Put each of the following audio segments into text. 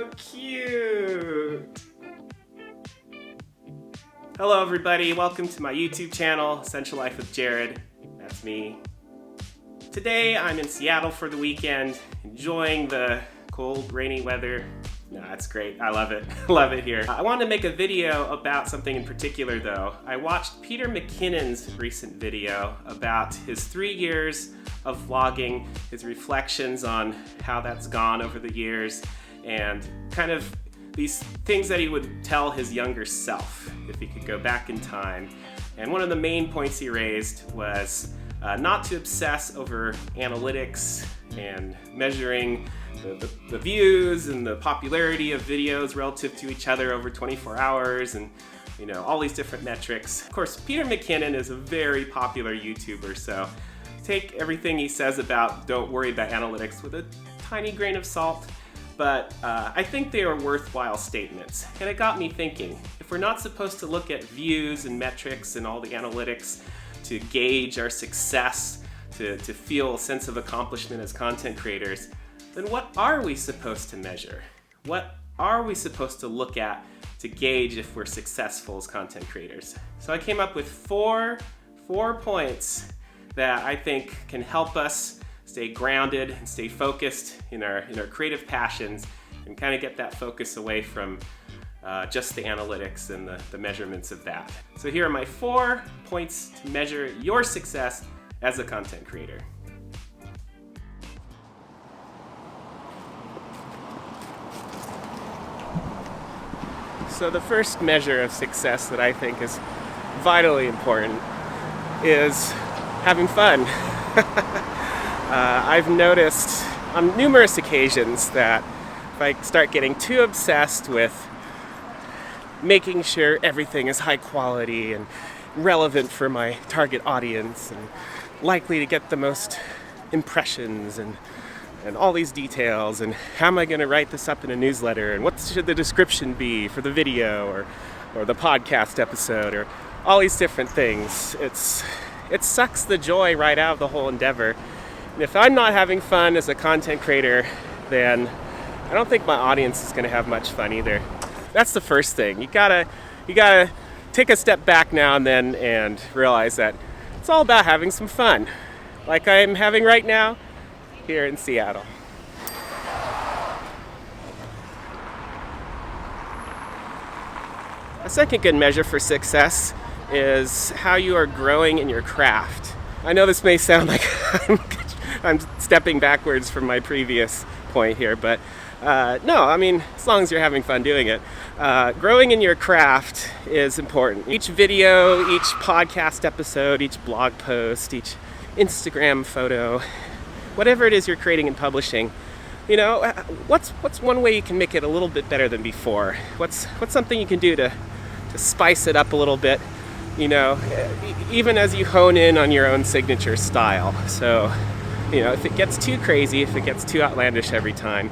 so cute. Hello everybody, welcome to my YouTube channel, Essential Life with Jared. That's me. Today I'm in Seattle for the weekend, enjoying the cold, rainy weather. No, it's great. I love it. Love it here. I wanted to make a video about something in particular though. I watched Peter McKinnon's recent video about his 3 years of vlogging, his reflections on how that's gone over the years, and kind of these things that he would tell his younger self if he could go back in time. And one of the main points he raised was not to obsess over analytics and measuring the views and the popularity of videos relative to each other over 24 hours and all these different metrics. Of course, Peter McKinnon is a very popular YouTuber, so take everything he says about don't worry about analytics with a tiny grain of salt, but I think they are worthwhile statements. And it got me thinking, if we're not supposed to look at views and metrics and all the analytics to gauge our success, to feel a sense of accomplishment as content creators, then what are we supposed to measure? What are we supposed to look at to gauge if we're successful as content creators? So I came up with four points that I think can help us stay grounded and stay focused in our creative passions and kind of get that focus away from just the analytics and the measurements of that. So here are my 4 points to measure your success as a content creator. So the first measure of success that I think is vitally important is having fun. I've noticed on numerous occasions that if I start getting too obsessed with making sure everything is high quality and relevant for my target audience and likely to get the most impressions and all these details, and how am I going to write this up in a newsletter, and what should the description be for the video or the podcast episode, or all these different things. It sucks the joy right out of the whole endeavor. And if I'm not having fun as a content creator, then I don't think my audience is going to have much fun either. That's the first thing. You gotta take a step back now and then and realize that it's all about having some fun, like I'm having right now here in Seattle. A second good measure for success is how you are growing in your craft. I know this may sound like I'm stepping backwards from my previous point here, but no, I mean, as long as you're having fun doing it. Growing in your craft is important. Each video, each podcast episode, each blog post, each Instagram photo, whatever it is you're creating and publishing, what's one way you can make it a little bit better than before? What's something you can do to spice it up a little bit, even as you hone in on your own signature style. So, if it gets too crazy, if it gets too outlandish every time,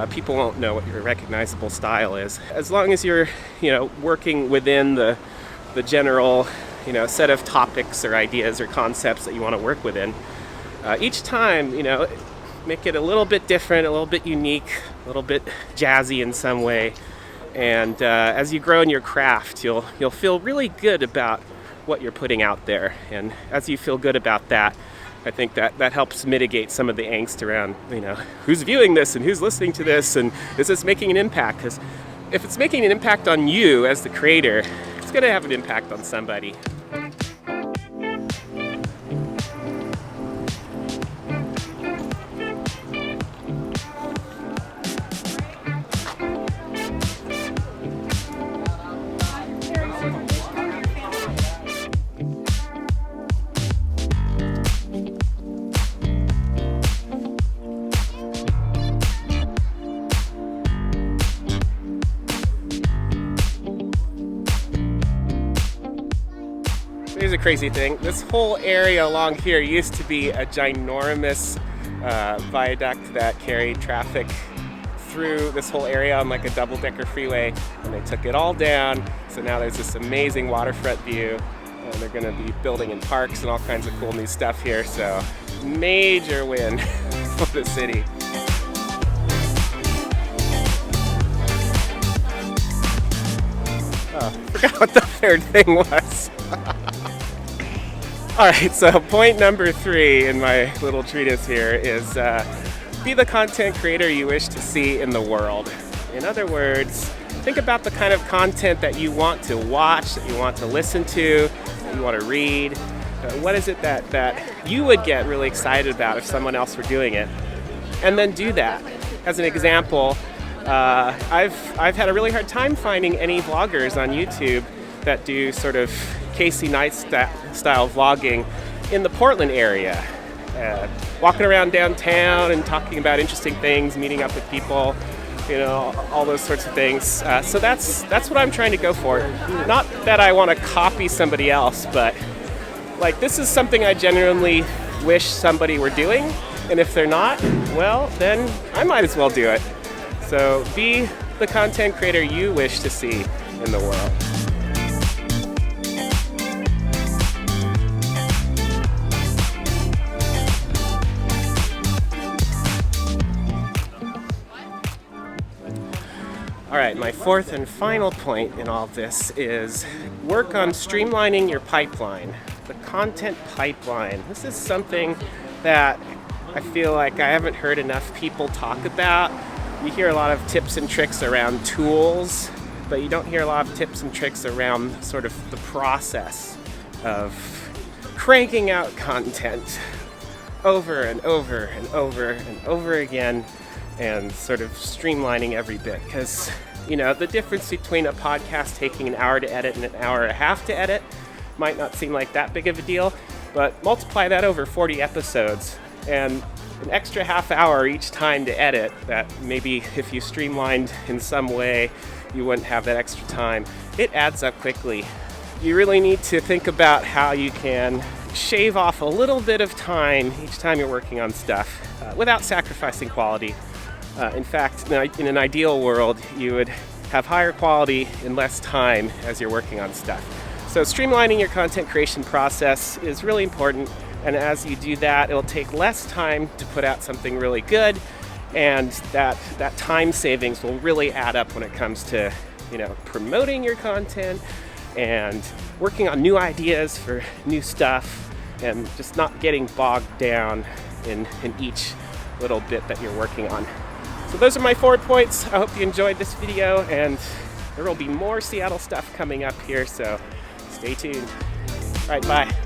people won't know what your recognizable style is. As long as you're, working within the general, set of topics or ideas or concepts that you want to work within, each time, make it a little bit different, a little bit unique, a little bit jazzy in some way. And as you grow in your craft, you'll feel really good about what you're putting out there. And as you feel good about that, I think that helps mitigate some of the angst around, who's viewing this and who's listening to this and is this making an impact? Because if it's making an impact on you as the creator, it's going to have an impact on somebody. Here's a crazy thing. This whole area along here used to be a ginormous viaduct that carried traffic through this whole area on like a double-decker freeway, and they took it all down. So now there's this amazing waterfront view, and they're going to be building in parks and all kinds of cool new stuff here. So major win for the city. Forgot what the third thing was. Alright, so point number 3 in my little treatise here is be the content creator you wish to see in the world. In other words, think about the kind of content that you want to watch, that you want to listen to, that you want to read. What is it that you would get really excited about if someone else were doing it? And then do that. As an example, I've had a really hard time finding any vloggers on YouTube that do sort of Casey Neistat style vlogging in the Portland area. Walking around downtown and talking about interesting things, meeting up with people, you know, all those sorts of things. So that's what I'm trying to go for. Not that I want to copy somebody else, but like this is something I genuinely wish somebody were doing. And if they're not, well, then I might as well do it. So be the content creator you wish to see in the world. All right, my fourth and final point in all of this is work on streamlining your pipeline, the content pipeline. This is something that I feel like I haven't heard enough people talk about. You hear a lot of tips and tricks around tools, but you don't hear a lot of tips and tricks around sort of the process of cranking out content over and over and over and over again and sort of streamlining every bit. Because, you know, the difference between a podcast taking an hour to edit and an hour and a half to edit might not seem like that big of a deal, but multiply that over 40 episodes and an extra half hour each time to edit that maybe if you streamlined in some way you wouldn't have that extra time. It adds up quickly. You really need to think about how you can shave off a little bit of time each time you're working on stuff without sacrificing quality. In fact, in an ideal world, you would have higher quality in less time as you're working on stuff. So streamlining your content creation process is really important, and as you do that, it'll take less time to put out something really good, and that time savings will really add up when it comes to, you know, promoting your content and working on new ideas for new stuff and just not getting bogged down in each little bit that you're working on. So those are my 4 points. I hope you enjoyed this video, and there will be more Seattle stuff coming up here, so stay tuned. All right, bye.